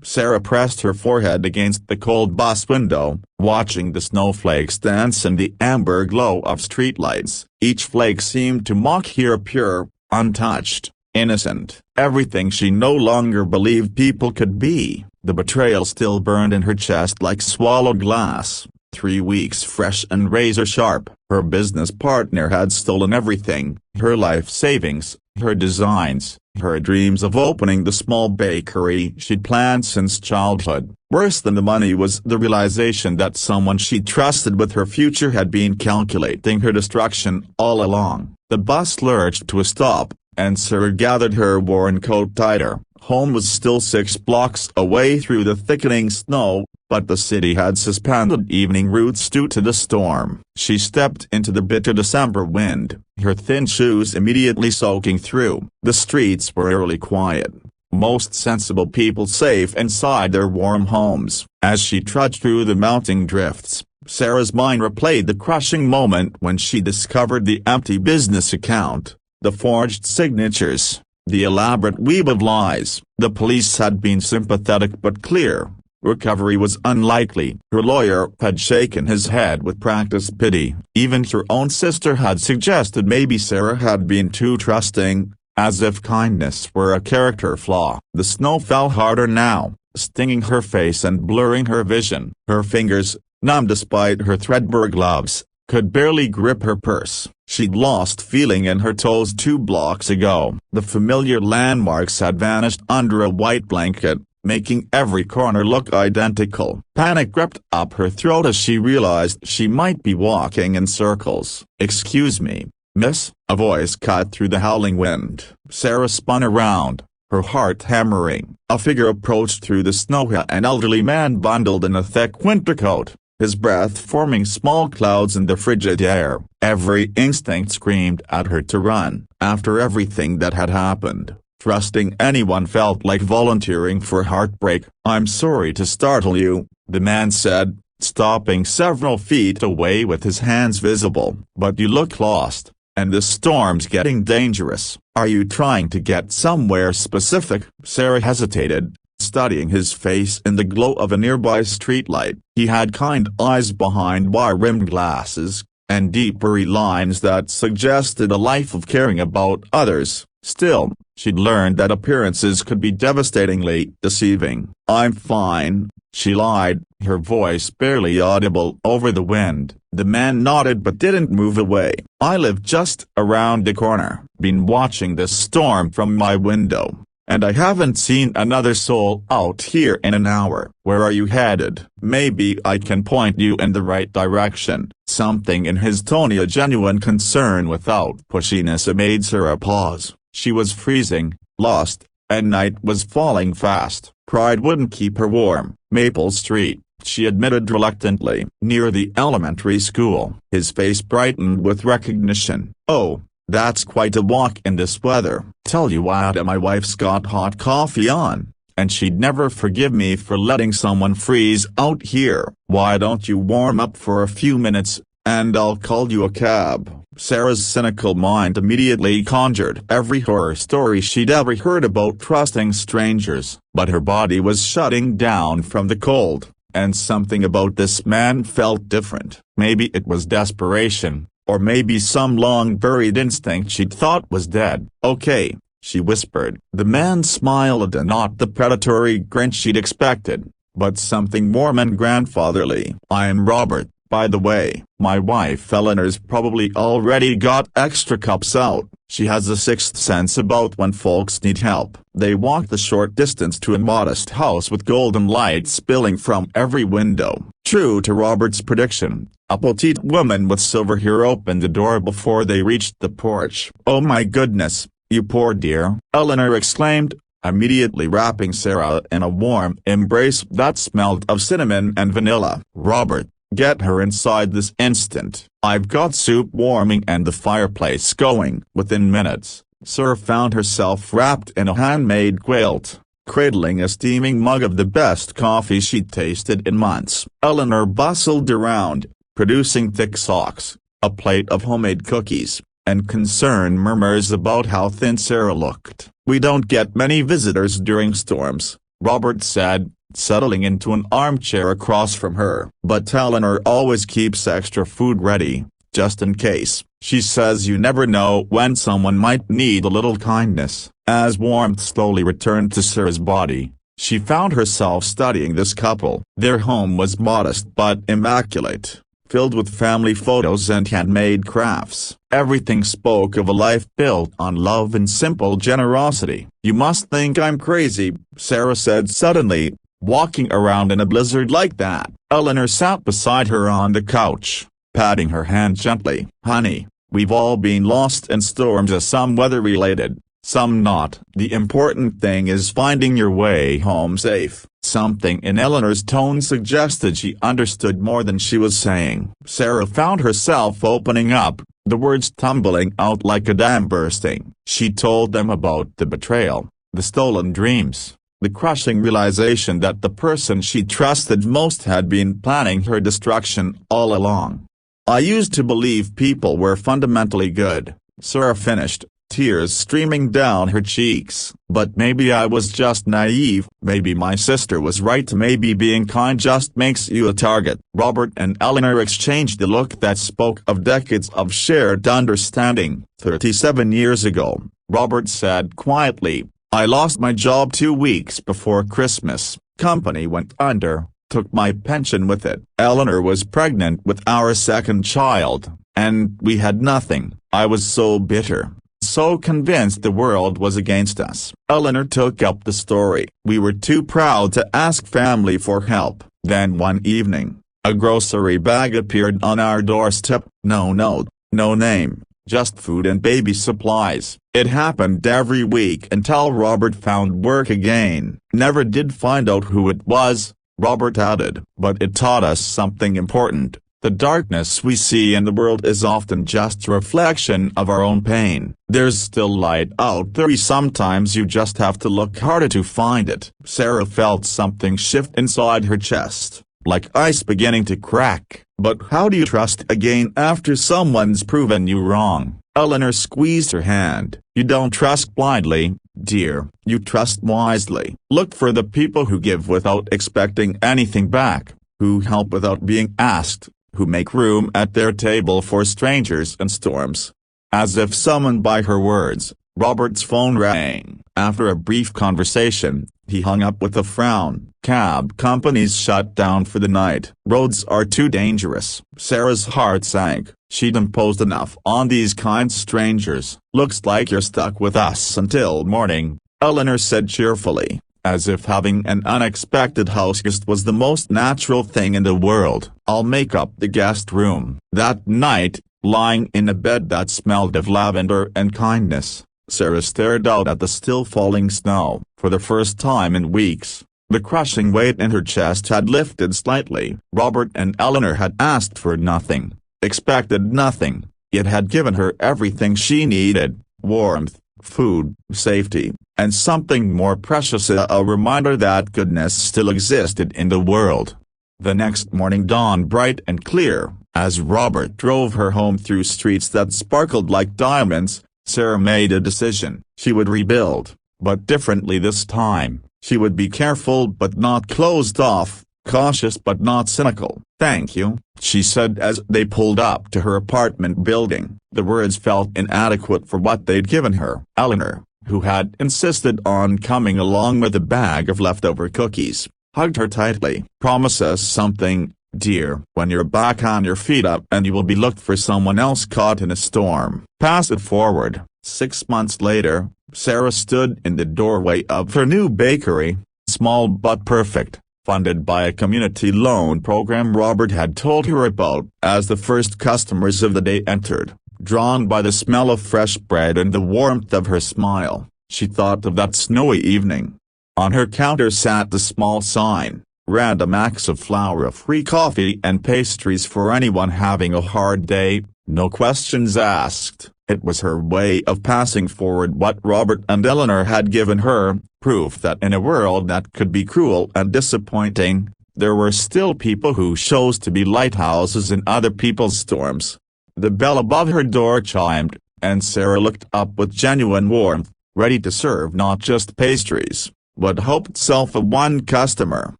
Sarah pressed her forehead against the cold bus window, watching the snowflakes dance in the amber glow of streetlights. Each flake seemed to mock her pure, untouched, innocent, everything she no longer believed people could be. The betrayal still burned in her chest like swallowed glass. 3 weeks fresh and razor-sharp. Her business partner had stolen everything, her life savings, her designs, her dreams of opening the small bakery she'd planned since childhood. Worse than the money was the realization that someone she trusted with her future had been calculating her destruction all along. The bus lurched to a stop, and Sarah gathered her worn coat tighter. Home was still 6 blocks away through the thickening snow, but the city had suspended evening routes due to the storm. She stepped into the bitter December wind, her thin shoes immediately soaking through. The streets were eerily quiet, most sensible people safe inside their warm homes. As she trudged through the mounting drifts, Sarah's mind replayed the crushing moment when she discovered the empty business account, the forged signatures, the elaborate web of lies. The police had been sympathetic but clear. Recovery was unlikely. Her lawyer had shaken his head with practiced pity. Even her own sister had suggested maybe Sarah had been too trusting, as if kindness were a character flaw. The snow fell harder now, stinging her face and blurring her vision. Her fingers, numb despite her threadbare gloves, could barely grip her purse. She'd lost feeling in her toes 2 blocks ago. The familiar landmarks had vanished under a white blanket, making every corner look identical. Panic gripped up her throat as she realized she might be walking in circles. "Excuse me, miss," a voice cut through the howling wind. Sarah spun around, her heart hammering. A figure approached through the snow, an elderly man bundled in a thick winter coat, his breath forming small clouds in the frigid air. Every instinct screamed at her to run. After everything that had happened, trusting anyone felt like volunteering for heartbreak. "I'm sorry to startle you," the man said, stopping several feet away with his hands visible. "But you look lost, and the storm's getting dangerous. Are you trying to get somewhere specific?" Sarah hesitated, studying his face in the glow of a nearby streetlight. He had kind eyes behind wire-rimmed glasses, and deep furry lines that suggested a life of caring about others. Still, she'd learned that appearances could be devastatingly deceiving. "I'm fine," she lied, her voice barely audible over the wind. The man nodded but didn't move away. "I live just around the corner. Been watching this storm from my window, and I haven't seen another soul out here in an hour." "Where are you headed?" "Maybe I can point you in the right direction." Something in his tone, a genuine concern without pushiness, made Sarah pause. She was freezing, lost, and night was falling fast. Pride wouldn't keep her warm. "Maple Street," she admitted reluctantly. "Near the elementary school." His face brightened with recognition. "Oh, that's quite a walk in this weather." "Tell you what, my wife's got hot coffee on, and she'd never forgive me for letting someone freeze out here. Why don't you warm up for a few minutes, and I'll call you a cab?" Sarah's cynical mind immediately conjured every horror story she'd ever heard about trusting strangers. But her body was shutting down from the cold, and something about this man felt different. Maybe it was desperation, or maybe some long-buried instinct she'd thought was dead. "Okay," she whispered. The man smiled, and not the predatory grin she'd expected, but something warm and grandfatherly. "I'm Robert, by the way. My wife Eleanor's probably already got extra cups out. She has a sixth sense about when folks need help." They walked the short distance to a modest house with golden light spilling from every window. True to Robert's prediction, a petite woman with silver hair opened the door before they reached the porch. "Oh my goodness, you poor dear," Eleanor exclaimed, immediately wrapping Sarah in a warm embrace that smelled of cinnamon and vanilla. "Robert, get her inside this instant. I've got soup warming and the fireplace going." Within minutes, Sarah found herself wrapped in a handmade quilt, cradling a steaming mug of the best coffee she'd tasted in months. Eleanor bustled around, producing thick socks, a plate of homemade cookies, and concerned murmurs about how thin Sarah looked. "We don't get many visitors during storms," Robert said, settling into an armchair across from her. "But Eleanor always keeps extra food ready, just in case. She says you never know when someone might need a little kindness." As warmth slowly returned to Sarah's body, she found herself studying this couple. Their home was modest but immaculate, filled with family photos and handmade crafts. Everything spoke of a life built on love and simple generosity. "You must think I'm crazy," Sarah said suddenly, walking around in a blizzard like that. Eleanor sat beside her on the couch, patting her hand gently. "Honey, we've all been lost in storms, some weather-related, some not. The important thing is finding your way home safe." Something in Eleanor's tone suggested she understood more than she was saying. Sarah found herself opening up, the words tumbling out like a dam bursting. She told them about the betrayal, the stolen dreams, the crushing realization that the person she trusted most had been planning her destruction all along. "I used to believe people were fundamentally good," Sarah finished, tears streaming down her cheeks. "But maybe I was just naive. Maybe my sister was right. Maybe being kind just makes you a target." Robert and Eleanor exchanged a look that spoke of decades of shared understanding. 37 years ago, Robert said quietly, "I lost my job 2 weeks before Christmas. Company went under, took my pension with it. Eleanor was pregnant with our second child, and we had nothing. I was so bitter, so convinced the world was against us." Eleanor took up the story. "We were too proud to ask family for help. Then one evening, a grocery bag appeared on our doorstep. No note, no name, just food and baby supplies. It happened every week until Robert found work again. Never did find out who it was," Robert added. "But it taught us something important. The darkness we see in the world is often just a reflection of our own pain. There's still light out there. Sometimes you just have to look harder to find it." Sarah felt something shift inside her chest, like ice beginning to crack. "But how do you trust again after someone's proven you wrong?" Eleanor squeezed her hand. "You don't trust blindly, dear. You trust wisely. Look for the people who give without expecting anything back, who help without being asked, who make room at their table for strangers in storms." As if summoned by her words, Robert's phone rang. After a brief conversation, he hung up with a frown. "Cab companies shut down for the night. Roads are too dangerous." Sarah's heart sank. She'd imposed enough on these kind strangers. "Looks like you're stuck with us until morning," Eleanor said cheerfully, as if having an unexpected house guest was the most natural thing in the world. "I'll make up the guest room." That night, lying in a bed that smelled of lavender and kindness, Sarah stared out at the still falling snow. For the first time in weeks, the crushing weight in her chest had lifted slightly. Robert and Eleanor had asked for nothing, expected nothing, yet had given her everything she needed: warmth, food, safety, and something more precious, a reminder that goodness still existed in the world. The next morning dawned bright and clear. As Robert drove her home through streets that sparkled like diamonds, Sarah made a decision. She would rebuild, but differently this time. She would be careful but not closed off, cautious but not cynical. "Thank you," she said as they pulled up to her apartment building. The words felt inadequate for what they'd given her. Eleanor, who had insisted on coming along with a bag of leftover cookies, hugged her tightly. "Promise us something, dear. When you're back on your feet up and you will be looked for someone else caught in a storm. Pass it forward." 6 months later, Sarah stood in the doorway of her new bakery, small but perfect, funded by a community loan program Robert had told her about. As the first customers of the day entered, drawn by the smell of fresh bread and the warmth of her smile, she thought of that snowy evening. On her counter sat the small sign, "Random acts of flour, free coffee and pastries for anyone having a hard day, no questions asked." It was her way of passing forward what Robert and Eleanor had given her, proof that in a world that could be cruel and disappointing, there were still people who chose to be lighthouses in other people's storms. The bell above her door chimed, and Sarah looked up with genuine warmth, ready to serve not just pastries, but hope itself. One customer,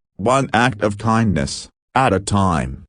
one act of kindness at a time.